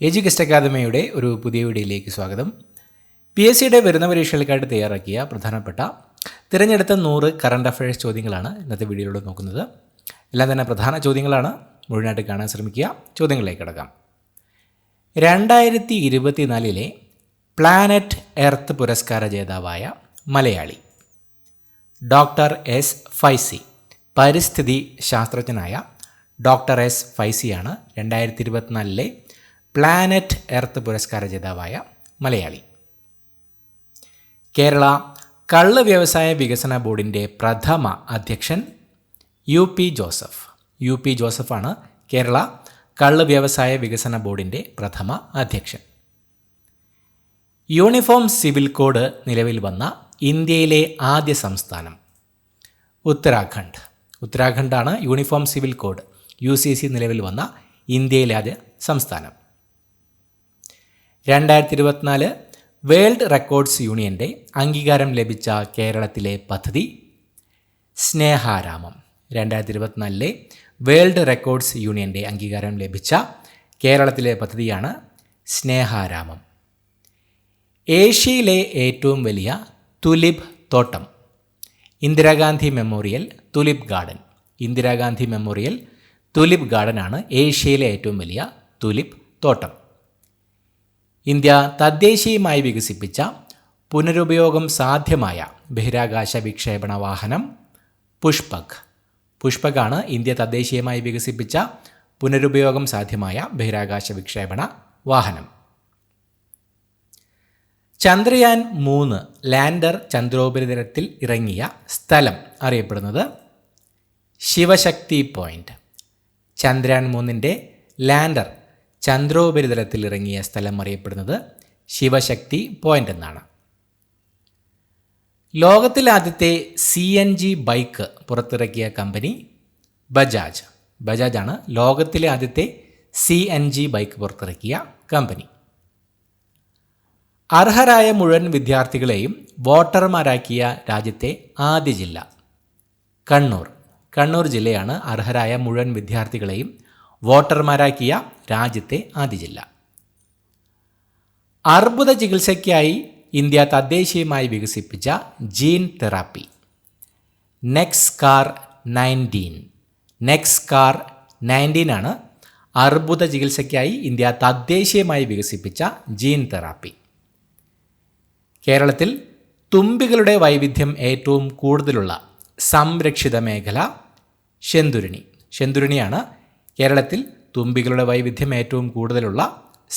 എഡ്യൂകസ്റ്റ് അക്കാദമിയുടെ ഒരു പുതിയ വീഡിയോയിലേക്ക് സ്വാഗതം. PSCയുടെ വരുന്ന പരീക്ഷകൾക്കായിട്ട് തയ്യാറാക്കിയ പ്രധാനപ്പെട്ട തിരഞ്ഞെടുത്ത 100 കറണ്ട് അഫയേഴ്സ് ചോദ്യങ്ങളാണ് ഇന്നത്തെ വീഡിയോയിലൂടെ നോക്കുന്നത്. എല്ലാം തന്നെ പ്രധാന ചോദ്യങ്ങളാണ്, മുഴുവനായിട്ട് കാണാൻ ശ്രമിക്കുക. ചോദ്യങ്ങളിലേക്ക് കിടക്കാം. 2024 പ്ലാനറ്റ് എർത്ത് പുരസ്കാര ജേതാവായ മലയാളി ഡോക്ടർ എസ് ഫൈസി. പരിസ്ഥിതി ശാസ്ത്രജ്ഞനായ ഡോക്ടർ എസ് ഫൈസിയാണ് 2024 പ്ലാനറ്റ് എർത്ത് പുരസ്കാര ജേതാവായ മലയാളി. കേരള കള്ള് വ്യവസായ വികസന ബോർഡിൻ്റെ പ്രഥമ അധ്യക്ഷൻ UP ജോസഫ്. UP ജോസഫാണ് കേരള കള്ള് വ്യവസായ വികസന ബോർഡിൻ്റെ പ്രഥമ അധ്യക്ഷൻ. യൂണിഫോം സിവിൽ കോഡ് നിലവിൽ വന്ന ഇന്ത്യയിലെ ആദ്യ സംസ്ഥാനം ഉത്തരാഖണ്ഡ്. ഉത്തരാഖണ്ഡാണ് യൂണിഫോം സിവിൽ കോഡ് UCC നിലവിൽ വന്ന ഇന്ത്യയിലെ ആദ്യ സംസ്ഥാനം. 2024 വേൾഡ് റെക്കോർഡ്സ് യൂണിയൻ്റെ അംഗീകാരം ലഭിച്ച കേരളത്തിലെ പദ്ധതി സ്നേഹാരാമം. 2024 വേൾഡ് റെക്കോർഡ്സ് യൂണിയൻ്റെ അംഗീകാരം ലഭിച്ച കേരളത്തിലെ പദ്ധതിയാണ് സ്നേഹാരാമം. ഏഷ്യയിലെ ഏറ്റവും വലിയ തുലിപ് തോട്ടം Indira Gandhi memorial tulip garden. Indira Gandhi memorial tulip ഗാർഡനാണ് ഏഷ്യയിലെ ഏറ്റവും വലിയ തുലിപ് തോട്ടം. ഇന്ത്യ തദ്ദേശീയമായി വികസിപ്പിച്ച പുനരുപയോഗം സാധ്യമായ ബഹിരാകാശ വിക്ഷേപണ വാഹനം പുഷ്പക്. പുഷ്പകാണ് ഇന്ത്യ തദ്ദേശീയമായി വികസിപ്പിച്ച പുനരുപയോഗം സാധ്യമായ ബഹിരാകാശ വിക്ഷേപണ വാഹനം. ചന്ദ്രയാൻ 3 ലാൻഡർ ചന്ദ്രോപരിതലത്തിൽ ഇറങ്ങിയ സ്ഥലം അറിയപ്പെടുന്നത് ശിവശക്തി പോയിൻ്റ്. ചന്ദ്രയാൻ 3ൻ്റെ ലാൻഡർ ചന്ദ്രോപരിതലത്തിൽ ഇറങ്ങിയ സ്ഥലം അറിയപ്പെടുന്നത് ശിവശക്തി പോയിൻ്റ് എന്നാണ്. ലോകത്തിലെ ആദ്യത്തെ CNG ബൈക്ക് പുറത്തിറക്കിയ കമ്പനി ബജാജ്. ബജാജാണ് ലോകത്തിലെ ആദ്യത്തെ CNG ബൈക്ക് പുറത്തിറക്കിയ കമ്പനി. അർഹരായ മുഴുവൻ വിദ്യാർത്ഥികളെയും വോട്ടർമാരാക്കിയ രാജ്യത്തെ ആദ്യ ജില്ല കണ്ണൂർ. കണ്ണൂർ ജില്ലയാണ് അർഹരായ മുഴുവൻ വിദ്യാർത്ഥികളെയും വോട്ടർമാരാക്കിയ രാജ്യത്തെ ആദ്യ ജില്ല. അർബുദ ചികിത്സയ്ക്കായി ഇന്ത്യ തദ്ദേശീയമായി വികസിപ്പിച്ച ജീൻ തെറാപ്പി നെക്സ്കാർ 19. നെക്സ്കാർ 19 ആണ് അർബുദ ചികിത്സയ്ക്കായി ഇന്ത്യ തദ്ദേശീയമായി വികസിപ്പിച്ച ജീൻ തെറാപ്പി. കേരളത്തിൽ തുമ്പികളുടെ വൈവിധ്യം ഏറ്റവും കൂടുതലുള്ള സംരക്ഷിത മേഖല ശെന്തുരുണി. ശെന്തുരുണിയാണ് കേരളത്തിൽ തുമ്പികളുടെ വൈവിധ്യം ഏറ്റവും കൂടുതലുള്ള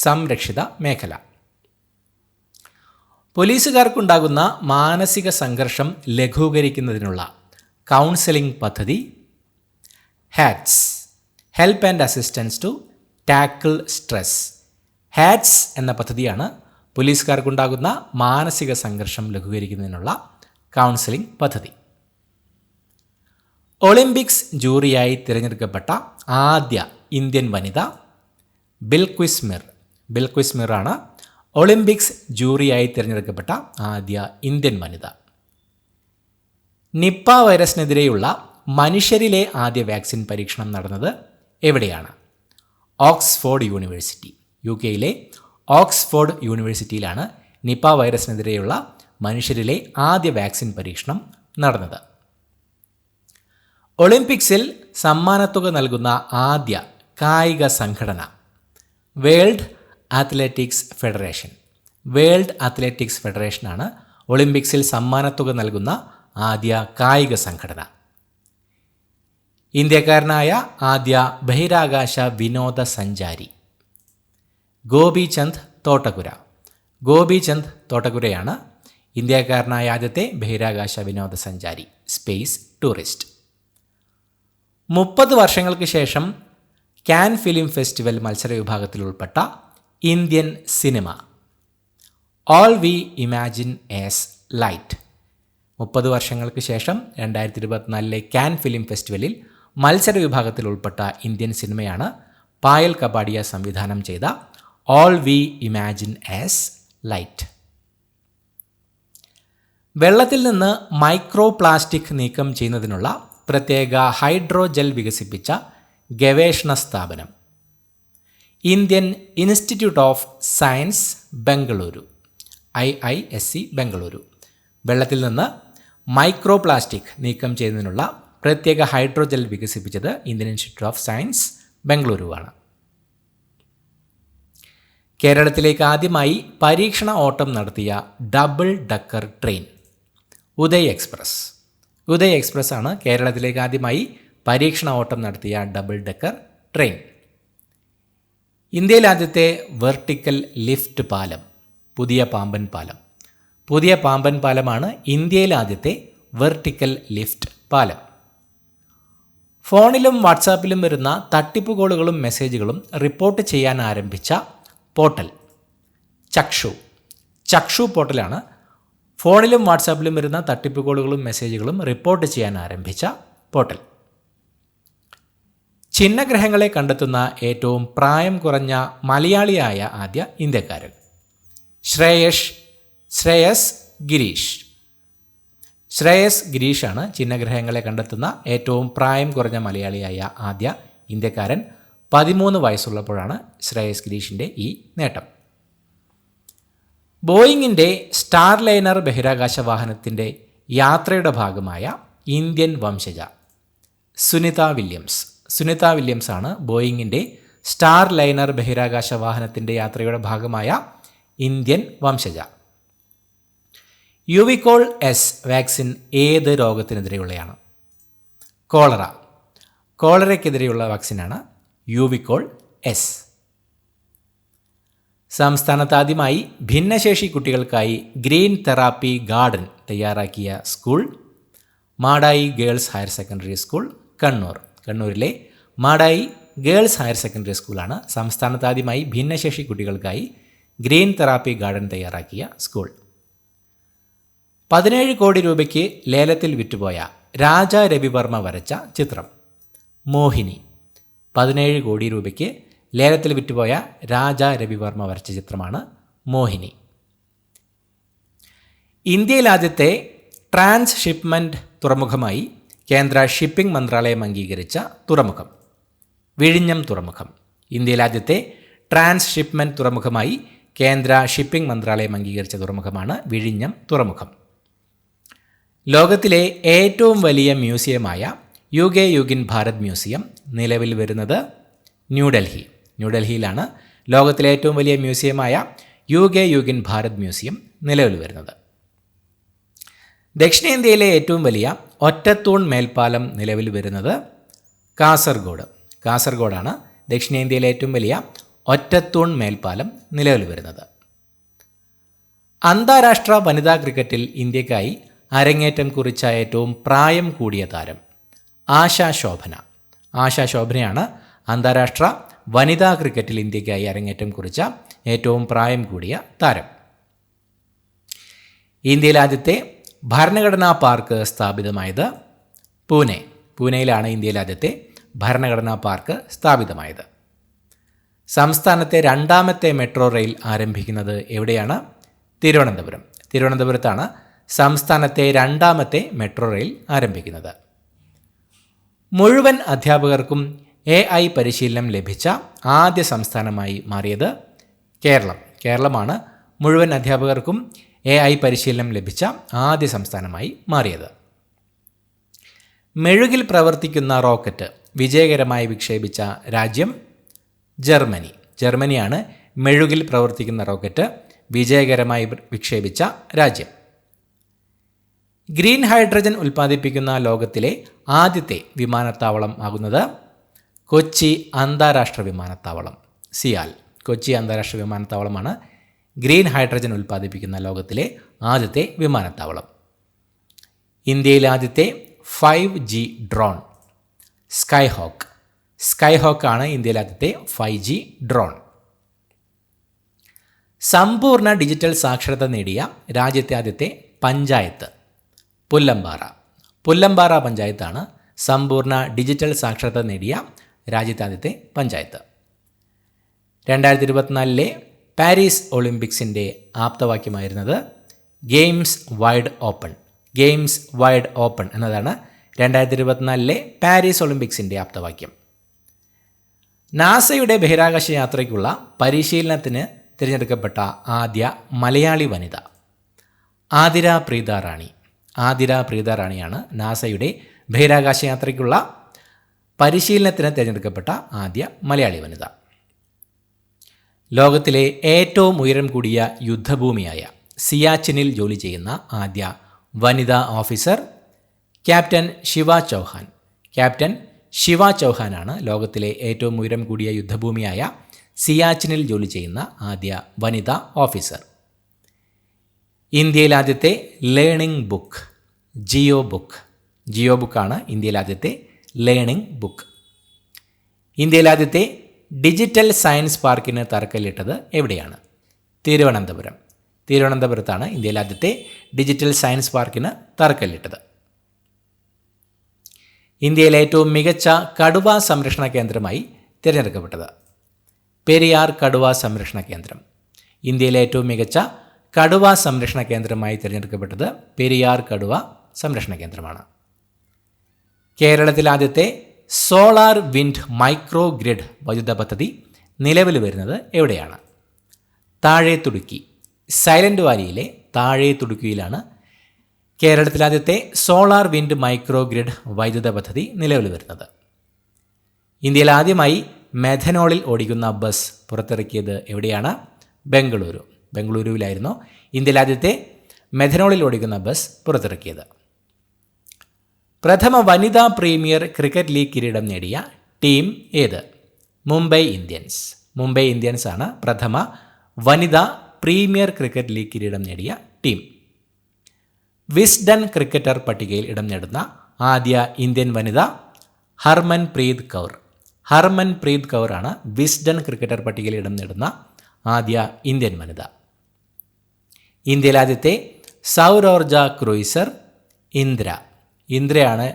സംരക്ഷിത മേഖല. പോലീസുകാർക്കുണ്ടാകുന്ന മാനസിക സംഘർഷം ലഘൂകരിക്കുന്നതിനുള്ള കൗൺസിലിംഗ് പദ്ധതി HATS. Help and assistance to tackle stress. HATS എന്ന പദ്ധതിയാണ് പോലീസുകാർക്കുണ്ടാകുന്ന മാനസിക സംഘർഷം ലഘൂകരിക്കുന്നതിനുള്ള കൗൺസിലിംഗ് പദ്ധതി. ഒളിമ്പിക്സ് ജൂറിയായി തിരഞ്ഞെടുക്കപ്പെട്ട ആദ്യ ഇന്ത്യൻ വനിത ബിൽക്വിസ് മിർ. ബിൽക്വിസ് മിറാണ് ഒളിമ്പിക്സ് ജൂറിയായി തിരഞ്ഞെടുക്കപ്പെട്ട ആദ്യ ഇന്ത്യൻ വനിത. നിപ്പ വൈറസിനെതിരെയുള്ള മനുഷ്യരിലെ ആദ്യ വാക്സിൻ പരീക്ഷണം നടന്നത് എവിടെയാണ്? Oxford university. UK ഓക്സ്ഫോർഡ് യൂണിവേഴ്സിറ്റിയിലാണ് നിപ്പ വൈറസിനെതിരെയുള്ള മനുഷ്യരിലെ ആദ്യ വാക്സിൻ പരീക്ഷണം നടന്നത്. ഒളിമ്പിക്സിൽ സമ്മാനത്തുക നൽകുന്ന ആദ്യ കായിക സംഘടന world athletics federation. World athletics ഫെഡറേഷനാണ് ഒളിമ്പിക്സിൽ സമ്മാനത്തുക നൽകുന്ന ആദ്യ കായിക സംഘടന. ഇന്ത്യക്കാരനായ ആദ്യ ബഹിരാകാശ വിനോദസഞ്ചാരി ഗോപിചന്ദ് തോട്ടകുര. ഗോപിചന്ദ് തോട്ടകുരയാണ് ഇന്ത്യക്കാരനായ ആദ്യത്തെ ബഹിരാകാശ വിനോദസഞ്ചാരി, സ്പേസ് ടൂറിസ്റ്റ്. 30 വർഷങ്ങൾക്ക് ശേഷം കാൻ ഫിലിം ഫെസ്റ്റിവൽ മത്സര വിഭാഗത്തിൽ ഉൾപ്പെട്ട Indian cinema all we imagine as light. 30 വർഷങ്ങൾക്ക് ശേഷം 2024 കാൻ ഫിലിം ഫെസ്റ്റിവലിൽ മത്സര വിഭാഗത്തിൽ ഉൾപ്പെട്ട ഇന്ത്യൻ സിനിമയാണ് പായൽ കപാഡിയ സംവിധാനം ചെയ്ത all we imagine as light. വെള്ളത്തിൽ നിന്ന് മൈക്രോ പ്ലാസ്റ്റിക് നീക്കം ചെയ്യുന്നതിനുള്ള പ്രത്യേക ഹൈഡ്രോജെൽ വികസിപ്പിച്ച ഗവേഷണ സ്ഥാപനം Indian institute of science Bengaluru, IISc Bengaluru. വെള്ളത്തിൽ നിന്ന് മൈക്രോ പ്ലാസ്റ്റിക് നീക്കം ചെയ്യുന്നതിനുള്ള പ്രത്യേക ഹൈഡ്രോജൽ വികസിപ്പിച്ചത് ഇന്ത്യൻ ഇൻസ്റ്റിറ്റ്യൂട്ട് ഓഫ് സയൻസ് ബംഗളൂരുവാണ്. കേരളത്തിലേക്ക് ആദ്യമായി പരീക്ഷണ ഓട്ടം നടത്തിയ double decker train Uday express. Uday express ആണ് കേരളത്തിലേക്ക് ആദ്യമായി പരീക്ഷണ ഓട്ടം നടത്തിയ ഡബിൾ ഡക്കർ ട്രെയിൻ. ഇന്ത്യയിൽ ആദ്യത്തെ വെർട്ടിക്കൽ ലിഫ്റ്റ് പാലം പുതിയ പാമ്പൻ പാലം. പുതിയ പാമ്പൻ പാലമാണ് ഇന്ത്യയിൽ ആദ്യത്തെ വെർട്ടിക്കൽ ലിഫ്റ്റ് പാലം. ഫോണിലും വാട്സാപ്പിലും വരുന്ന തട്ടിപ്പ് കോളുകളും മെസ്സേജുകളും റിപ്പോർട്ട് ചെയ്യാൻ ആരംഭിച്ച പോർട്ടൽ ചക്ഷു പോർട്ടലാണ് ഫോണിലും വാട്സാപ്പിലും വരുന്ന തട്ടിപ്പ് കോളുകളും മെസ്സേജുകളും റിപ്പോർട്ട് ചെയ്യാൻ ആരംഭിച്ച പോർട്ടൽ. ഛിന്നഗ്രഹങ്ങളെ കണ്ടെത്തുന്ന ഏറ്റവും പ്രായം കുറഞ്ഞ മലയാളിയായ ആദ്യ ഇന്ത്യക്കാരൻ ശ്രേയസ് ഗിരീഷാണ് ഛിന്നഗ്രഹങ്ങളെ കണ്ടെത്തുന്ന ഏറ്റവും പ്രായം കുറഞ്ഞ മലയാളിയായ ആദ്യ ഇന്ത്യക്കാരൻ. 13 വയസ്സുള്ളപ്പോഴാണ് ശ്രേയസ് ഗിരീഷിൻ്റെ ഈ നേട്ടം. ബോയിങ്ങിൻ്റെ സ്റ്റാർ ലൈനർ ബഹിരാകാശ വാഹനത്തിൻ്റെ യാത്രയുടെ ഭാഗമായ ഇന്ത്യൻ വംശജ സുനിത വില്യംസ് ആണ് ബോയിങ്ങിൻ്റെ സ്റ്റാർ ലൈനർ ബഹിരാകാശ വാഹനത്തിൻ്റെ യാത്രയുടെ ഭാഗമായ ഇന്ത്യൻ വംശജ. യുവിക്കോൾ എസ് വാക്സിൻ ഏത് രോഗത്തിനെതിരെയുള്ളതാണ്? കോളറയ്ക്കെതിരെയുള്ള വാക്സിനാണ് യുവിക്കോൾ എസ്. സംസ്ഥാനത്ത് ആദ്യമായി ഭിന്നശേഷി കുട്ടികൾക്കായി ഗ്രീൻ തെറാപ്പി ഗാർഡൻ തയ്യാറാക്കിയ school Madayi girls higher secondary school, കണ്ണൂരിലെ മാടായി ഗേൾസ് ഹയർ സെക്കൻഡറി സ്കൂളാണ് സംസ്ഥാനത്ത് ആദ്യമായി ഭിന്നശേഷി കുട്ടികൾക്കായി ഗ്രീൻ തെറാപ്പി ഗാർഡൻ തയ്യാറാക്കിയ സ്കൂൾ. 17 കോടി രൂപയ്ക്ക് ലേലത്തിൽ വിറ്റുപോയ രാജാ രവിവർമ്മ വരച്ച ചിത്രം മോഹിനി. 17 കോടി രൂപയ്ക്ക് ലേലത്തിൽ വിറ്റുപോയ രാജാ രവിവർമ്മ വരച്ച ചിത്രമാണ് മോഹിനി. ഇന്ത്യയിൽ ആദ്യത്തെ ട്രാൻസ്ഷിപ്മെൻറ്റ് തുറമുഖമായി കേന്ദ്ര ഷിപ്പിംഗ് മന്ത്രാലയം അംഗീകരിച്ച തുറമുഖം വിഴിഞ്ഞം തുറമുഖം. ഇന്ത്യയിൽ ആദ്യത്തെ ട്രാൻസ്ഷിപ്മെൻറ്റ് തുറമുഖമായി കേന്ദ്ര ഷിപ്പിംഗ് മന്ത്രാലയം അംഗീകരിച്ച തുറമുഖമാണ് വിഴിഞ്ഞം തുറമുഖം. ലോകത്തിലെ ഏറ്റവും വലിയ മ്യൂസിയമായ യുഗെ യുഗിൻ ഭാരത് മ്യൂസിയം നിലവിൽ വരുന്നത് ന്യൂഡൽഹിയിലാണ്. ലോകത്തിലെ ഏറ്റവും വലിയ മ്യൂസിയമായ യുഗെ യുഗിൻ ഭാരത് മ്യൂസിയം നിലവിൽ വരുന്നത്. ദക്ഷിണേന്ത്യയിലെ ഏറ്റവും വലിയ ഒറ്റത്തൂൺ മേൽപ്പാലം നിലവിൽ വരുന്നത് കാസർഗോഡാണ്. ദക്ഷിണേന്ത്യയിലെ ഏറ്റവും വലിയ ഒറ്റത്തൂൺ മേൽപ്പാലം നിലവിൽ വരുന്നത്. അന്താരാഷ്ട്ര വനിതാ ക്രിക്കറ്റിൽ ഇന്ത്യക്കായി അരങ്ങേറ്റം കുറിച്ച ഏറ്റവും പ്രായം കൂടിയ താരം ആശാ ശോഭനയാണ് അന്താരാഷ്ട്ര വനിതാ ക്രിക്കറ്റിൽ ഇന്ത്യക്കായി അരങ്ങേറ്റം കുറിച്ച ഏറ്റവും പ്രായം കൂടിയ താരം. ഇന്ത്യയിൽ ആദ്യത്തെ ഭരണഘടനാ പാർക്ക് സ്ഥാപിതമായത് പൂനെയിലാണ് ഇന്ത്യയിൽ ആദ്യത്തെ ഭരണഘടനാ പാർക്ക് സ്ഥാപിതമായത്. സംസ്ഥാനത്തെ രണ്ടാമത്തെ മെട്രോ റെയിൽ ആരംഭിക്കുന്നത് എവിടെയാണ്? തിരുവനന്തപുരത്താണ് സംസ്ഥാനത്തെ രണ്ടാമത്തെ മെട്രോ റെയിൽ ആരംഭിക്കുന്നത്. മുഴുവൻ അധ്യാപകർക്കും AI പരിശീലനം ലഭിച്ച ആദ്യ സംസ്ഥാനമായി മാറിയത് കേരളമാണ് മുഴുവൻ അധ്യാപകർക്കും AI പരിശീലനം ലഭിച്ച ആദ്യ സംസ്ഥാനമായി മാറിയത്. മെഴുകിൽ പ്രവർത്തിക്കുന്ന റോക്കറ്റ് വിജയകരമായി വിക്ഷേപിച്ച രാജ്യം ജർമ്മനിയാണ് മെഴുകിൽ പ്രവർത്തിക്കുന്ന റോക്കറ്റ് വിജയകരമായി വിക്ഷേപിച്ച രാജ്യം. ഗ്രീൻ ഹൈഡ്രജൻ ഉൽപ്പാദിപ്പിക്കുന്ന ലോകത്തിലെ ആദ്യത്തെ വിമാനത്താവളം ആകുന്നത് കൊച്ചി അന്താരാഷ്ട്ര വിമാനത്താവളം സിയാൽ. കൊച്ചി അന്താരാഷ്ട്ര വിമാനത്താവളമാണ് ഗ്രീൻ ഹൈഡ്രജൻ ഉൽപ്പാദിപ്പിക്കുന്ന ലോകത്തിലെ ആദ്യത്തെ വിമാനത്താവളം. ഇന്ത്യയിലെ ആദ്യത്തെ 5G ഡ്രോൺ സ്കൈഹോക്ക് ആണ് ഇന്ത്യയിലെ ആദ്യത്തെ 5G ഡ്രോൺ. സമ്പൂർണ്ണ ഡിജിറ്റൽ സാക്ഷരത നേടിയ രാജ്യത്തെ ആദ്യത്തെ പഞ്ചായത്ത് പുല്ലമ്പാറ പഞ്ചായത്താണ് സമ്പൂർണ്ണ ഡിജിറ്റൽ സാക്ഷരത നേടിയ രാജ്യത്തെ ആദ്യത്തെ പഞ്ചായത്ത്. 2024 പാരീസ് ഒളിമ്പിക്സിൻ്റെ ആപ്തവാക്യമായിരുന്നത് ഗെയിംസ് വൈഡ് ഓപ്പൺ എന്നതാണ് 2024 പാരീസ് ഒളിമ്പിക്സിൻ്റെ ആപ്തവാക്യം. നാസയുടെ ബഹിരാകാശ യാത്രയ്ക്കുള്ള പരിശീലനത്തിന് തിരഞ്ഞെടുക്കപ്പെട്ട ആദ്യ മലയാളി വനിത ആതിര പ്രീത റാണി. ആതിര പ്രീത റാണിയാണ് നാസയുടെ ബഹിരാകാശ യാത്രയ്ക്കുള്ള പരിശീലനത്തിന് തിരഞ്ഞെടുക്കപ്പെട്ട ആദ്യ മലയാളി വനിത. ലോകത്തിലെ ഏറ്റവും ഉയരം കൂടിയ യുദ്ധഭൂമിയായ സിയാച്ചിനിൽ ജോലി ചെയ്യുന്ന ആദ്യ വനിതാ officer captain Shiva Chauhan. Captain Shiva ചൗഹാനാണ് ലോകത്തിലെ ഏറ്റവും ഉയരം കൂടിയ യുദ്ധഭൂമിയായ സിയാച്ചിനിൽ ജോലി ചെയ്യുന്ന ആദ്യ വനിതാ ഓഫീസർ. ഇന്ത്യയിൽ ആദ്യത്തെ learning book Jio book. Jio ബുക്കാണ് ഇന്ത്യയിൽ ആദ്യത്തെ ലേണിംഗ് ബുക്ക്. ഇന്ത്യയിൽ ആദ്യത്തെ ഡിജിറ്റൽ സയൻസ് പാർക്കിന് തറക്കല്ലിട്ടത് എവിടെയാണ്? തിരുവനന്തപുരം. തിരുവനന്തപുരത്താണ് ഇന്ത്യയിൽ ആദ്യത്തെ ഡിജിറ്റൽ സയൻസ് പാർക്കിന് തറക്കല്ലിട്ടത്. ഇന്ത്യയിലെ ഏറ്റവും മികച്ച കടുവ സംരക്ഷണ കേന്ദ്രമായി തിരഞ്ഞെടുക്കപ്പെട്ടത് പെരിയാർ കടുവ സംരക്ഷണ കേന്ദ്രം. ഇന്ത്യയിലെ ഏറ്റവും മികച്ച കടുവ സംരക്ഷണ കേന്ദ്രമായി തിരഞ്ഞെടുക്കപ്പെട്ടത് പെരിയാർ കടുവ സംരക്ഷണ കേന്ദ്രമാണ്. കേരളത്തിൽ ആദ്യത്തെ സോളാർ വിൻഡ് മൈക്രോ ഗ്രിഡ് വൈദ്യുത പദ്ധതി നിലവിൽ വരുന്നത് എവിടെയാണ്? താഴെത്തുടുക്കി. സൈലന്റ് വാലിയിലെ താഴെത്തുടുക്കിയിലാണ് കേരളത്തിൽ ആദ്യത്തെ സോളാർ വിൻഡ് മൈക്രോ ഗ്രിഡ് വൈദ്യുത പദ്ധതി നിലവിൽ വരുന്നത്. ഇന്ത്യയിൽ ആദ്യമായി മെഥനോളിൽ ഓടിക്കുന്ന ബസ് പുറത്തിറക്കിയത് എവിടെയാണ്? ബംഗളൂരു. ബംഗളൂരുവിലായിരുന്നു ഇന്ത്യയിൽ ആദ്യത്തെ മെഥനോളിൽ ഓടിക്കുന്ന ബസ് പുറത്തിറക്കിയത്. പ്രഥമ വനിതാ പ്രീമിയർ ക്രിക്കറ്റ് ലീഗ് കിരീടം നേടിയ ടീം ഏത്? മുംബൈ ഇന്ത്യൻസ്. മുംബൈ ഇന്ത്യൻസ് ആണ് പ്രഥമ വനിതാ പ്രീമിയർ ക്രിക്കറ്റ് ലീഗ് കിരീടം നേടിയ ടീം. വിസ്ഡൺ ക്രിക്കറ്റർ പട്ടികയിൽ ഇടം നേടുന്ന ആദ്യ ഇന്ത്യൻ വനിത ഹർമൻപ്രീത് കൗർ. ഹർമൻപ്രീത് കൗർ ആണ് വിസ്ഡൺ ക്രിക്കറ്റർ പട്ടികയിൽ ഇടം നേടുന്ന ആദ്യ ഇന്ത്യൻ വനിത. ഇന്ത്യയിൽ ആദ്യത്തെ സൗരോർജ ക്രൂയിസർ ഇന്ദ്ര. ഇന്ദ്രയാണ്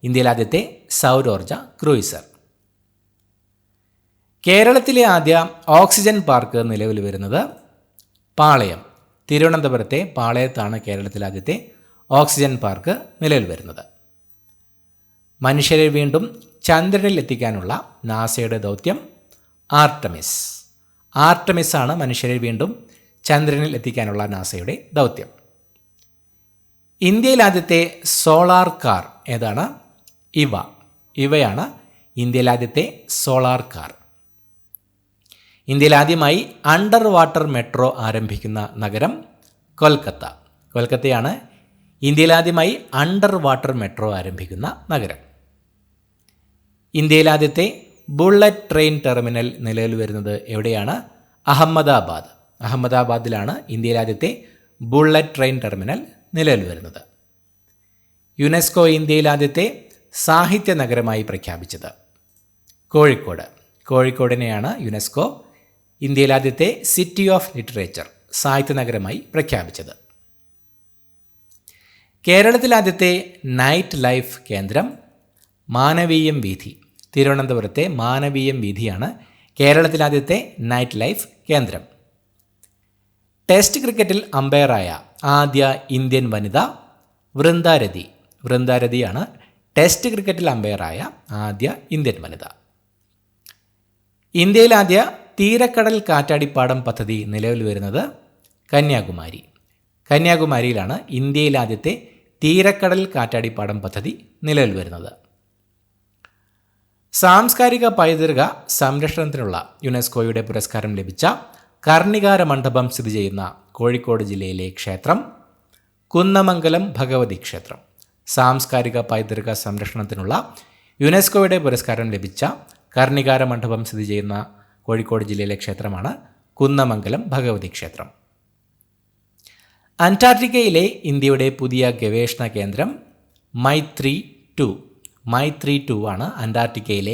ഇന്ത്യയിൽ ആദ്യത്തെ സൗരോർജ ക്രൂയിസർ. കേരളത്തിലെ ആദ്യ ഓക്സിജൻ പാർക്ക് നിലവിൽ വരുന്നത് പാളയം. തിരുവനന്തപുരത്തെ പാളയത്താണ് കേരളത്തിലെ ആദ്യത്തെ ഓക്സിജൻ പാർക്ക് നിലവിൽ വരുന്നത്. മനുഷ്യരെ വീണ്ടും ചന്ദ്രനിൽ എത്തിക്കാനുള്ള നാസയുടെ ദൗത്യം ആർട്ടമിസ്. ആർട്ടമിസ് ആണ് മനുഷ്യരെ വീണ്ടും ചന്ദ്രനിൽ എത്തിക്കാനുള്ള നാസയുടെ ദൗത്യം. ഇന്ത്യയിൽ ആദ്യത്തെ സോളാർ കാർ ഏതാണ്? ഇവയാണ് ഇന്ത്യയിൽ ആദ്യത്തെ സോളാർ കാർ. ഇന്ത്യയിൽ ആദ്യമായി അണ്ടർ വാട്ടർ മെട്രോ ആരംഭിക്കുന്ന നഗരം കൊൽക്കത്ത. കൊൽക്കത്തയാണ് ഇന്ത്യയിൽ ആദ്യമായി അണ്ടർ വാട്ടർ മെട്രോ ആരംഭിക്കുന്ന നഗരം. ഇന്ത്യയിൽ ആദ്യത്തെ ബുള്ളറ്റ് ട്രെയിൻ ടെർമിനൽ നിലവിൽ വരുന്നത് എവിടെയാണ്? അഹമ്മദാബാദ്. അഹമ്മദാബാദിലാണ് ഇന്ത്യയിൽ ആദ്യത്തെ ബുള്ളറ്റ് ട്രെയിൻ ടെർമിനൽ നിലവിൽ വരുന്നത്. യുനെസ്കോ ഇന്ത്യയിൽ ആദ്യത്തെ സാഹിത്യ നഗരമായി പ്രഖ്യാപിച്ചത് കോഴിക്കോട്. കോഴിക്കോടിനെയാണ് യുനെസ്കോ ഇന്ത്യയിൽ ആദ്യത്തെ സിറ്റി ഓഫ് ലിറ്ററേച്ചർ സാഹിത്യ നഗരമായി പ്രഖ്യാപിച്ചത്. കേരളത്തിൽ ആദ്യത്തെ നൈറ്റ് ലൈഫ് കേന്ദ്രം മാനവീയം വീഥി. തിരുവനന്തപുരത്തെ മാനവീയം വീഥിയാണ് കേരളത്തിൽ ആദ്യത്തെ നൈറ്റ് ലൈഫ് കേന്ദ്രം. ടെസ്റ്റ് ക്രിക്കറ്റിൽ അമ്പയറായ ആദ്യ ഇന്ത്യൻ വനിത വൃന്ദാരതി. വൃന്ദാരതിയാണ് ടെസ്റ്റ് ക്രിക്കറ്റിൽ അമ്പയറായ ആദ്യ ഇന്ത്യൻ വനിത. ഇന്ത്യയിൽ ആദ്യ തീരക്കടൽ കാറ്റാടിപ്പാടം പദ്ധതി നിലവിൽ വരുന്നത് കന്യാകുമാരി. കന്യാകുമാരിയിലാണ് ഇന്ത്യയിൽ ആദ്യത്തെ തീരക്കടൽ കാറ്റാടിപ്പാടം പദ്ധതി നിലവിൽ വരുന്നത്. സാംസ്കാരിക പൈതൃക സംരക്ഷണത്തിനുള്ള യുനെസ്കോയുടെ പുരസ്കാരം ലഭിച്ച കർണികാര മണ്ഡപം സ്ഥിതി ചെയ്യുന്ന കോഴിക്കോട് ജില്ലയിലെ ക്ഷേത്രം കുന്നമംഗലം ഭഗവതി ക്ഷേത്രം. സാംസ്കാരിക പൈതൃക സംരക്ഷണത്തിനുള്ള യുനെസ്കോയുടെ പുരസ്കാരം ലഭിച്ച കർണികാര മണ്ഡപം സ്ഥിതി ചെയ്യുന്ന കോഴിക്കോട് ജില്ലയിലെ ക്ഷേത്രമാണ് കുന്നമംഗലം ഭഗവതി ക്ഷേത്രം. അന്റാർട്ടിക്കയിലെ ഇന്ത്യയുടെ പുതിയ ഗവേഷണ കേന്ദ്രം മൈത്രി 2. മൈത്രി 2 ആണ് അന്റാർട്ടിക്കയിലെ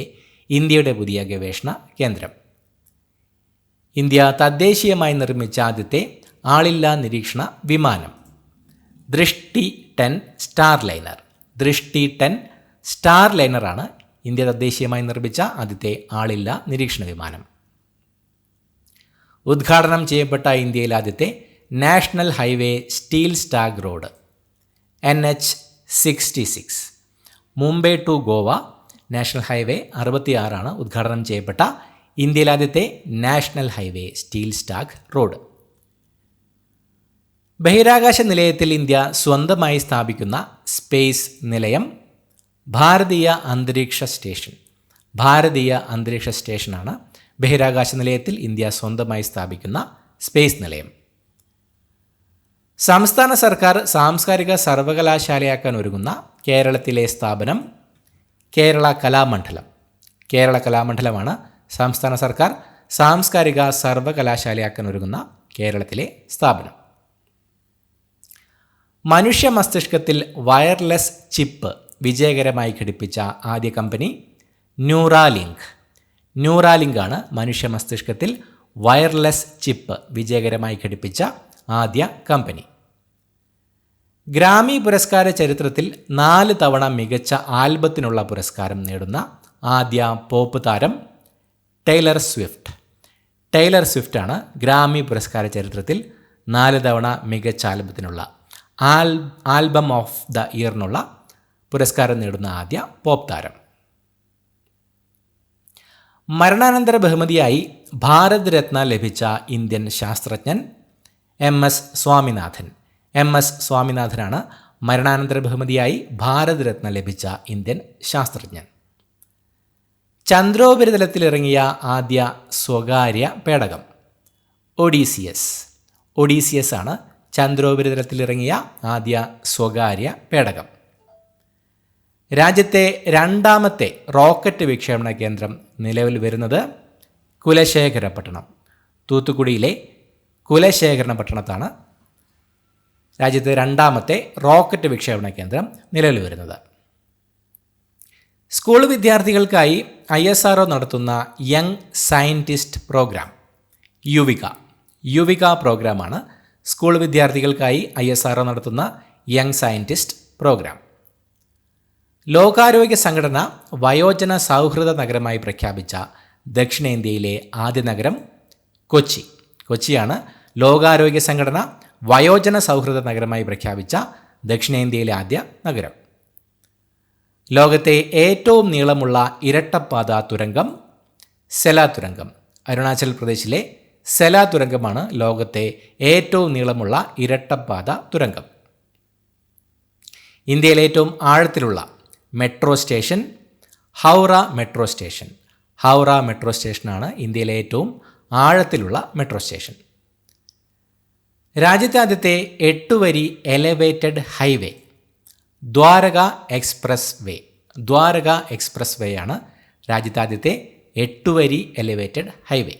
ഇന്ത്യയുടെ പുതിയ ഗവേഷണ കേന്ദ്രം. ഇന്ത്യ തദ്ദേശീയമായി നിർമ്മിച്ച ആദ്യത്തെ ആളില്ലാ നിരീക്ഷണ വിമാനം ദൃഷ്ടി 10 സ്റ്റാർ ലൈനർ. ദൃഷ്ടി 10 സ്റ്റാർ ലൈനറാണ് ഇന്ത്യ തദ്ദേശീയമായി നിർമ്മിച്ച ആദ്യത്തെ ആളില്ലാ നിരീക്ഷണ വിമാനം. ഉദ്ഘാടനം ചെയ്യപ്പെട്ട ഇന്ത്യയിലെ ആദ്യത്തെ national highway steel slag road NH-66. Mumbai to Goa national highway 66 ഉദ്ഘാടനം ചെയ്യപ്പെട്ട ഇന്ത്യയിലെ ആദ്യത്തെ national highway steel slag road. ബഹിരാകാശ നിലയത്തിൽ ഇന്ത്യ സ്വന്തമായി സ്ഥാപിക്കുന്ന സ്പേസ് നിലയം ഭാരതീയ അന്തരീക്ഷ സ്റ്റേഷൻ. ഭാരതീയ അന്തരീക്ഷ സ്റ്റേഷനാണ് ബഹിരാകാശ നിലയത്തിൽ ഇന്ത്യ സ്വന്തമായി സ്ഥാപിക്കുന്ന സ്പേസ് നിലയം. സംസ്ഥാന സർക്കാർ സാംസ്കാരിക സർവകലാശാലയാക്കാൻ ഒരുങ്ങുന്ന കേരളത്തിലെ സ്ഥാപനം കേരള കലാമണ്ഡലം. കേരള കലാമണ്ഡലമാണ് സംസ്ഥാന സർക്കാർ സാംസ്കാരിക സർവകലാശാലയാക്കാൻ ഒരുങ്ങുന്ന കേരളത്തിലെ സ്ഥാപനം. മനുഷ്യ മസ്തിഷ്കത്തിൽ വയർലെസ് ചിപ്പ് വിജയകരമായി ഘടിപ്പിച്ച ആദ്യ കമ്പനി ന്യൂറാലിങ്ക്. ന്യൂറാലിങ്ക് ആണ് മനുഷ്യ മസ്തിഷ്കത്തിൽ വയർലെസ് ചിപ്പ് വിജയകരമായി ഘടിപ്പിച്ച ആദ്യ കമ്പനി. ഗ്രാമി പുരസ്കാര ചരിത്രത്തിൽ 4 തവണ മികച്ച ആൽബത്തിനുള്ള പുരസ്കാരം നേടുന്ന ആദ്യ പോപ്പ് താരം ടൈലർ സ്വിഫ്റ്റ്. ടൈലർ സ്വിഫ്റ്റ് ആണ് ഗ്രാമി പുരസ്കാര ചരിത്രത്തിൽ 4 തവണ മികച്ച ആൽബത്തിനുള്ള ആൽബം ഓഫ് ദ ഇയറിനുള്ള പുരസ്കാരം നേടുന്ന ആദ്യ പോപ്പ് താരം. മരണാനന്തര ബഹുമതിയായി ഭാരത് രത്ന ലഭിച്ച ഇന്ത്യൻ ശാസ്ത്രജ്ഞൻ MS സ്വാമിനാഥൻ. MS സ്വാമിനാഥനാണ് മരണാനന്തര ബഹുമതിയായി ഭാരത് രത്ന ലഭിച്ച ഇന്ത്യൻ ശാസ്ത്രജ്ഞൻ. ചന്ദ്രോപരിതലത്തിലിറങ്ങിയ ആദ്യ സ്വകാര്യ പേടകം ഒഡീസിയസ്. ഒഡീസിയസ് ആണ് ചന്ദ്രോപരിതലത്തിലിറങ്ങിയ ആദ്യ സ്വകാര്യ പേടകം. രാജ്യത്തെ 2ാമത്തെ റോക്കറ്റ് വിക്ഷേപണ കേന്ദ്രം നിലവിൽ വരുന്നത് കുലശേഖരപട്ടണം. തൂത്തുക്കുടിയിലെ കുലശേഖരപട്ടണത്താണ് രാജ്യത്തെ 2ാമത്തെ റോക്കറ്റ് വിക്ഷേപണ കേന്ദ്രം നിലവിൽ വരുന്നത്. സ്കൂൾ വിദ്യാർത്ഥികൾക്കായി ISRO നടത്തുന്ന യങ് സയൻറ്റിസ്റ്റ് പ്രോഗ്രാം യുവിക പ്രോഗ്രാമാണ് സ്കൂൾ വിദ്യാർത്ഥികൾക്കായി ISRO നടത്തുന്ന യങ് സയൻറ്റിസ്റ്റ് പ്രോഗ്രാം. ലോകാരോഗ്യ സംഘടന വയോജന സൗഹൃദ നഗരമായി പ്രഖ്യാപിച്ച ദക്ഷിണേന്ത്യയിലെ ആദ്യ നഗരം കൊച്ചി. കൊച്ചിയാണ് ലോകാരോഗ്യ സംഘടന വയോജന സൗഹൃദ നഗരമായി പ്രഖ്യാപിച്ച ദക്ഷിണേന്ത്യയിലെ ആദ്യ നഗരം. ലോകത്തെ ഏറ്റവും നീളമുള്ള ഇരട്ടപ്പാത തുരങ്കം സെല തുരങ്കം. അരുണാചൽ പ്രദേശിലെ സെല തുരങ്കമാണ് ലോകത്തെ ഏറ്റവും നീളമുള്ള ഇരട്ടപ്പാത തുരങ്കം. ഇന്ത്യയിലെ ഏറ്റവും ആഴത്തിലുള്ള metro station Howrah metro station. Howrah metro സ്റ്റേഷനാണ് ഇന്ത്യയിലെ ഏറ്റവും ആഴത്തിലുള്ള മെട്രോ സ്റ്റേഷൻ. രാജ്യത്തെ ആദ്യത്തെ 8 വരി elevated highway Dwarka expressway. Dwarka expressway ആണ് രാജ്യത്തെ ആദ്യത്തെ 8 വരി എലവേറ്റഡ് ഹൈവേ.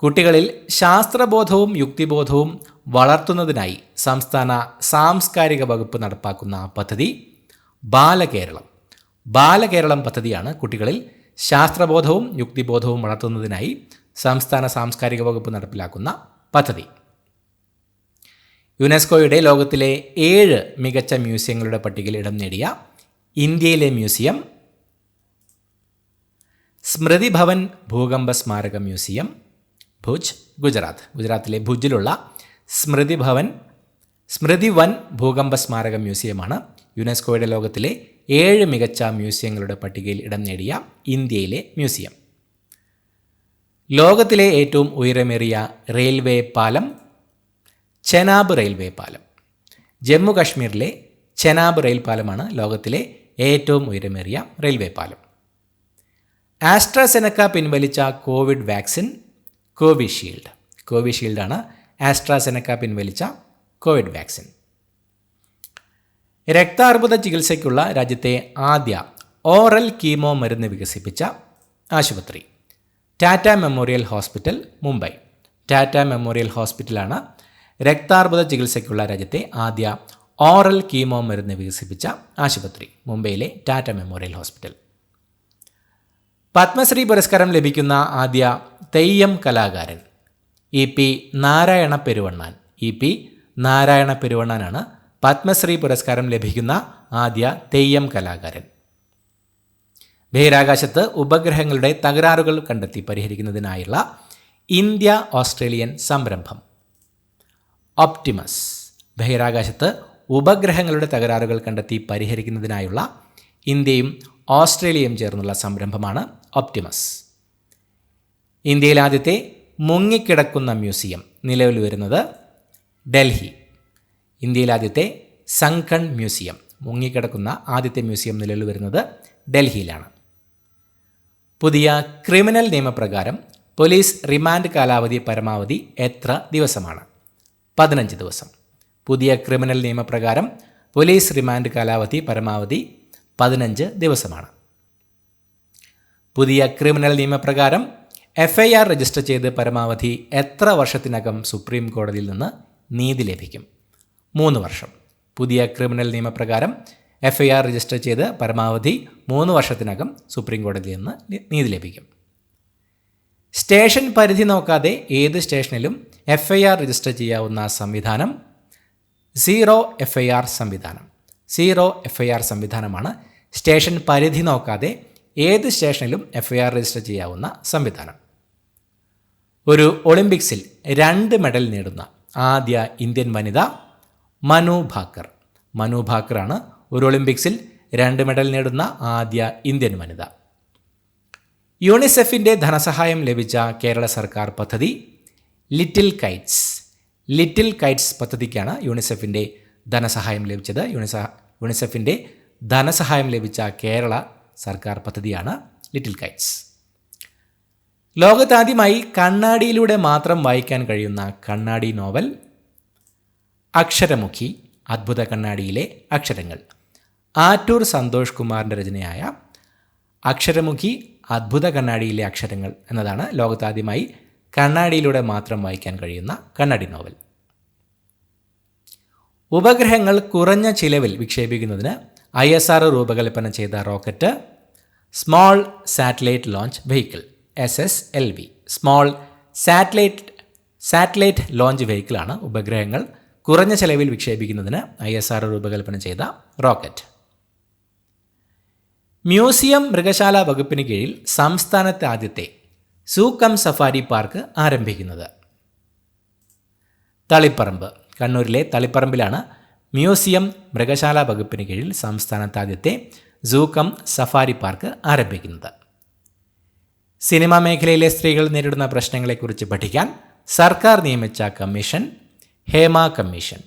കുട്ടികളിൽ ശാസ്ത്രബോധവും യുക്തിബോധവും വളർത്തുന്നതിനായി സംസ്ഥാന സാംസ്കാരിക വകുപ്പ് നടപ്പാക്കുന്ന പദ്ധതി ബാലകേരളം. ബാലകേരളം പദ്ധതിയാണ് കുട്ടികളിൽ ശാസ്ത്രബോധവും യുക്തിബോധവും വളർത്തുന്നതിനായി സംസ്ഥാന സാംസ്കാരിക വകുപ്പ് നടപ്പിലാക്കുന്ന പദ്ധതി. യുനെസ്കോയുടെ ലോകത്തിലെ 7 മികച്ച മ്യൂസിയങ്ങളുടെ പട്ടികയിൽ ഇടം നേടിയ ഇന്ത്യയിലെ മ്യൂസിയം സ്മൃതി ഭവൻ ഭൂകമ്പ സ്മാരക മ്യൂസിയം, ഭുജ്, ഗുജറാത്ത്. ഗുജറാത്തിലെ ഭുജിലുള്ള സ്മൃതി വൻ ഭൂകമ്പ സ്മാരക മ്യൂസിയമാണ് യുനെസ്കോയുടെ ലോകത്തിലെ 7 മികച്ച മ്യൂസിയങ്ങളുടെ പട്ടികയിൽ ഇടം നേടിയ ഇന്ത്യയിലെ മ്യൂസിയം. ലോകത്തിലെ ഏറ്റവും ഉയരമേറിയ റെയിൽവേ പാലം ചെനാബ് റെയിൽവേ പാലം. ജമ്മു കാശ്മീരിലെ ചെനാബ് റെയിൽ പാലമാണ് ലോകത്തിലെ ഏറ്റവും ഉയരമേറിയ റെയിൽവേ പാലം. ആസ്ട്രാസെനക്ക പിൻവലിച്ച കോവിഡ് വാക്സിൻ കോവിഷീൽഡ്. കോവിഷീൽഡാണ് ആസ്ട്രാസെനക്ക പിൻവലിച്ച കോവിഡ് വാക്സിൻ. രക്താർബുദ ചികിത്സയ്ക്കുള്ള രാജ്യത്തെ ആദ്യ ഓറൽ കീമോ മരുന്ന് വികസിപ്പിച്ച ആശുപത്രി Tata memorial hospital, Mumbai. Tata memorial ഹോസ്പിറ്റലാണ് രക്താർബുദ ചികിത്സയ്ക്കുള്ള രാജ്യത്തെ ആദ്യ ഓറൽ കീമോ മരുന്ന് വികസിപ്പിച്ച ആശുപത്രി, മുംബൈയിലെ ടാറ്റ മെമ്മോറിയൽ ഹോസ്പിറ്റൽ. പത്മശ്രീ പുരസ്കാരം ലഭിക്കുന്ന ആദ്യ തെയ്യം കലാകാരൻ EP നാരായണ പെരുവണ്ണാൻ. EP നാരായണ പെരുവണ്ണാനാണ് പത്മശ്രീ പുരസ്കാരം ലഭിക്കുന്ന ആദ്യ തെയ്യം കലാകാരൻ. ബഹിരാകാശത്ത് ഉപഗ്രഹങ്ങളുടെ തകരാറുകൾ കണ്ടെത്തി പരിഹരിക്കുന്നതിനായുള്ള ഇന്ത്യ ഓസ്ട്രേലിയൻ സംരംഭം ഒപ്റ്റിമസ്. ബഹിരാകാശത്ത് ഉപഗ്രഹങ്ങളുടെ തകരാറുകൾ കണ്ടെത്തി പരിഹരിക്കുന്നതിനായുള്ള ഇന്ത്യയും ഓസ്ട്രേലിയയും ചേർന്നുള്ള സംരംഭമാണ് ഒപ്റ്റിമസ്. ഇന്ത്യയിലെ ആദ്യത്തെ മുങ്ങിക്കിടക്കുന്ന മ്യൂസിയം നിലവിൽ വരുന്നത് ഡൽഹി. ഇന്ത്യയിലെ ആദ്യത്തെ സങ്കൺ മ്യൂസിയം, മുങ്ങിക്കിടക്കുന്ന ആദ്യത്തെ മ്യൂസിയം നിലവിൽ വരുന്നത് ഡൽഹിയിലാണ്. പുതിയ ക്രിമിനൽ നിയമപ്രകാരം പോലീസ് റിമാൻഡ് കാലാവധി പരമാവധി എത്ര ദിവസമാണ്? 15 ദിവസം. പുതിയ ക്രിമിനൽ നിയമപ്രകാരം പോലീസ് റിമാൻഡ് കാലാവധി പരമാവധി 15 ദിവസമാണ്. പുതിയ ക്രിമിനൽ നിയമപ്രകാരം FIR രജിസ്റ്റർ ചെയ്ത് പരമാവധി എത്ര വർഷത്തിനകം സുപ്രീം കോടതിയിൽ നിന്ന് നീതി ലഭിക്കും? 3 വർഷം. പുതിയ ക്രിമിനൽ നിയമപ്രകാരം FIR രജിസ്റ്റർ ചെയ്ത് പരമാവധി 3 വർഷത്തിനകം സുപ്രീം കോടതിയിൽ നിന്ന് നീതി ലഭിക്കും. സ്റ്റേഷൻ പരിധി നോക്കാതെ ഏത് സ്റ്റേഷനിലും FIR രജിസ്റ്റർ ചെയ്യാവുന്ന സംവിധാനം സീറോ FIR സംവിധാനം. സീറോ FIR സംവിധാനമാണ് സ്റ്റേഷൻ പരിധി നോക്കാതെ ഏത് സ്റ്റേഷനിലും FIR രജിസ്റ്റർ ചെയ്യാവുന്ന സംവിധാനം. ഒരു ഒളിമ്പിക്സിൽ 2 മെഡൽ നേടുന്ന ആദ്യ ഇന്ത്യൻ വനിത മനു ഭാക്കർ. മനു ഭാക്കറാണ് ഒരു ഒളിമ്പിക്സിൽ 2 മെഡൽ നേടുന്ന ആദ്യ ഇന്ത്യൻ വനിത. യൂണിസെഫിൻ്റെ ധനസഹായം ലഭിച്ച കേരള സർക്കാർ പദ്ധതി ലിറ്റിൽ കൈറ്റ്സ്. ലിറ്റിൽ കൈറ്റ്സ് പദ്ധതിക്കാണ് യൂണിസെഫിൻ്റെ ധനസഹായം ലഭിച്ചത്. യൂണിസെഫിൻ്റെ ധനസഹായം ലഭിച്ച കേരള സർക്കാർ പദ്ധതിയാണ് ലിറ്റിൽ കൈറ്റ്സ്. ലോകത്താദ്യമായി കണ്ണാടിയിലൂടെ മാത്രം വായിക്കാൻ കഴിയുന്ന കണ്ണാടി നോവൽ അക്ഷരമുഖി, അദ്ഭുത കണ്ണാടിയിലെ അക്ഷരങ്ങൾ. ആറ്റൂർ സന്തോഷ് കുമാറിൻ്റെ രചനയായ അക്ഷരമുഖി, അദ്ഭുത കണ്ണാടിയിലെ അക്ഷരങ്ങൾ എന്നതാണ് ലോകത്താദ്യമായി കണ്ണാടിയിലൂടെ മാത്രം വായിക്കാൻ കഴിയുന്ന കണ്ണാടി നോവൽ. ഉപഗ്രഹങ്ങൾ കുറഞ്ഞ ചിലവിൽ വിക്ഷേപിക്കുന്നതിന് ISRO രൂപകൽപ്പന ചെയ്ത rocket small satellite launch vehicle, SSLV. Small satellite launch വെഹിക്കിളാണ് ഉപഗ്രഹങ്ങൾ കുറഞ്ഞ ചെലവിൽ വിക്ഷേപിക്കുന്നതിന് ISRO രൂപകൽപ്പന ചെയ്ത റോക്കറ്റ്. മ്യൂസിയം മൃഗശാല വകുപ്പിന് കീഴിൽ സംസ്ഥാനത്തെ ആദ്യത്തെ സൂക്കം സഫാരി പാർക്ക് ആരംഭിക്കുന്നത് തളിപ്പറമ്പ്. കണ്ണൂരിലെ തളിപ്പറമ്പിലാണ് മ്യൂസിയം മൃഗശാല വകുപ്പിന് കീഴിൽ സംസ്ഥാനത്തെ ആദ്യത്തെ സൂക്കം സഫാരി പാർക്ക് ആരംഭിക്കുന്നത്. സിനിമാ മേഖലയിലെ സ്ത്രീകൾ നേരിടുന്ന പ്രശ്നങ്ങളെക്കുറിച്ച് പഠിക്കാൻ സർക്കാർ നിയമിച്ച കമ്മീഷൻ ഹേമ കമ്മീഷൻ.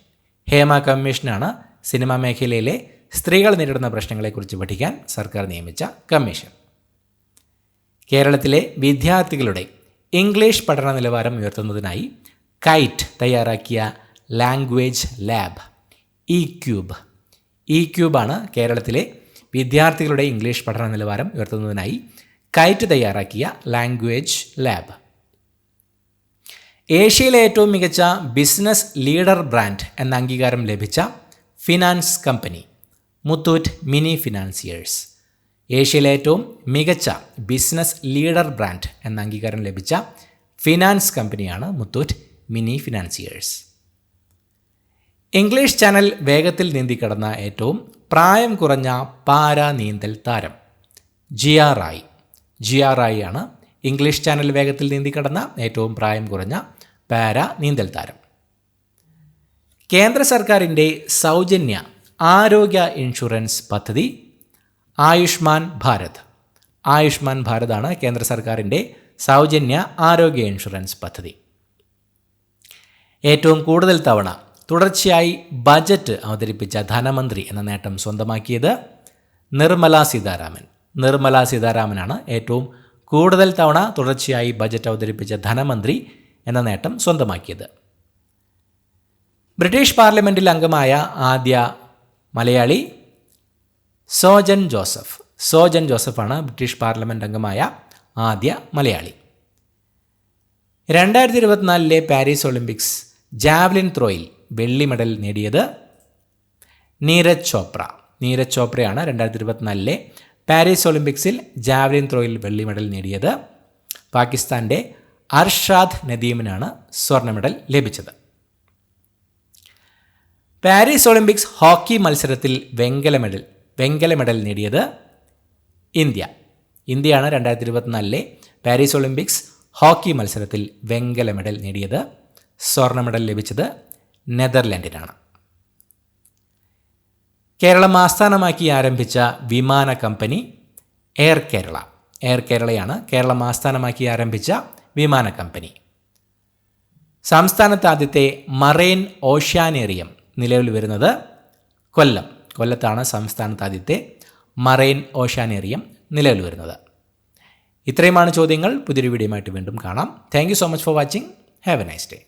ഹേമ കമ്മീഷനാണ് സിനിമാ മേഖലയിലെ സ്ത്രീകൾ നേരിടുന്ന പ്രശ്നങ്ങളെക്കുറിച്ച് പഠിക്കാൻ സർക്കാർ നിയമിച്ച കമ്മീഷൻ. കേരളത്തിലെ വിദ്യാർത്ഥികളുടെ ഇംഗ്ലീഷ് പഠന നിലവാരം ഉയർത്തുന്നതിനായി കൈറ്റ് തയ്യാറാക്കിയ ലാംഗ്വേജ് ലാബ് ഇക്യൂബാണ് കേരളത്തിലെ വിദ്യാർത്ഥികളുടെ ഇംഗ്ലീഷ് പഠന നിലവാരം ഉയർത്തുന്നതിനായി കൈറ്റ് തയ്യാറാക്കിയ ലാംഗ്വേജ് ലാബ്. ഏഷ്യയിലെ ഏറ്റവും മികച്ച ബിസിനസ് ലീഡർ ബ്രാൻഡ് എന്ന അംഗീകാരം ലഭിച്ച finance company Muthoot mini financiers. ഏഷ്യയിലെ ഏറ്റവും മികച്ച ബിസിനസ് ലീഡർ ബ്രാൻഡ് എന്ന അംഗീകാരം ലഭിച്ച ഫിനാൻസ് കമ്പനിയാണ് Muthoot mini financiers. English channel വേഗത്തിൽ നീന്തിക്കടന്ന ഏറ്റവും പ്രായം കുറഞ്ഞ പാരാ നീന്തൽ താരം GRI ആണ് ഇംഗ്ലീഷ് ചാനൽ വേഗത്തിൽ നീന്തിക്കടന്ന ഏറ്റവും പ്രായം കുറഞ്ഞ പാരാ നീന്തൽ താരം. കേന്ദ്ര സർക്കാരിൻ്റെ സൗജന്യ ആരോഗ്യ ഇൻഷുറൻസ് പദ്ധതി ആയുഷ്മാൻ ഭാരത്. ആയുഷ്മാൻ ഭാരതാണ് കേന്ദ്ര സർക്കാരിൻ്റെ സൗജന്യ ആരോഗ്യ ഇൻഷുറൻസ് പദ്ധതി. ഏറ്റവും കൂടുതൽ തവണ തുടർച്ചയായി ബജറ്റ് അവതരിപ്പിച്ച ധനമന്ത്രി എന്ന നേട്ടം സ്വന്തമാക്കിയത് നിർമ്മല സീതാരാമൻ. നിർമ്മല സീതാരാമനാണ് ഏറ്റവും കൂടുതൽ തവണ തുടർച്ചയായി ബജറ്റ് അവതരിപ്പിച്ച ധനമന്ത്രി എന്ന നേട്ടം സ്വന്തമാക്കിയത്. ബ്രിട്ടീഷ് പാർലമെൻറ്റിൽ അംഗമായ ആദ്യ മലയാളി സോജൻ ജോസഫാണ് ബ്രിട്ടീഷ് പാർലമെൻറ്റ് അംഗമായ ആദ്യ മലയാളി. 2024 പാരീസ് ഒളിമ്പിക്സ് ജാവലിൻ ത്രോയിൽ വെള്ളി മെഡൽ നേടിയത് നീരജ് ചോപ്രയാണ് 2024 പാരീസ് ഒളിമ്പിക്സിൽ ജാവലിൻ ത്രോയിൽ വെള്ളി മെഡൽ നേടിയത്. പാകിസ്ഥാൻ്റെ അർഷാദ് നദീമിനാണ് സ്വർണ്ണ മെഡൽ ലഭിച്ചത്. പാരീസ് ഒളിമ്പിക്സ് ഹോക്കി മത്സരത്തിൽ വെങ്കല മെഡൽ നേടിയത് ഇന്ത്യയാണ് 2024 പാരീസ് ഒളിമ്പിക്സ് ഹോക്കി മത്സരത്തിൽ വെങ്കല മെഡൽ നേടിയത്. സ്വർണ്ണ മെഡൽ ലഭിച്ചത് നെതർലൻഡിനാണ്. കേരളം ആസ്ഥാനമാക്കി ആരംഭിച്ച വിമാന കമ്പനി എയർ കേരളയാണ് കേരളം ആസ്ഥാനമാക്കി ആരംഭിച്ച വിമാന കമ്പനി? സംസ്ഥാനത്ത് ആദ്യത്തെ മറൈൻ ഓഷ്യാനേറിയം നിലവിൽ വരുന്നത് കൊല്ലത്താണ് സംസ്ഥാനത്ത് ആദ്യത്തെ മറൈൻ ഓഷ്യാനേറിയം നിലവിൽ വരുന്നത്. ഇത്രയുമാണ് ചോദ്യങ്ങൾ. പുതിയൊരു വീഡിയോയുമായിട്ട് വീണ്ടും കാണാം. Thank you so much for watching. Have A nice day.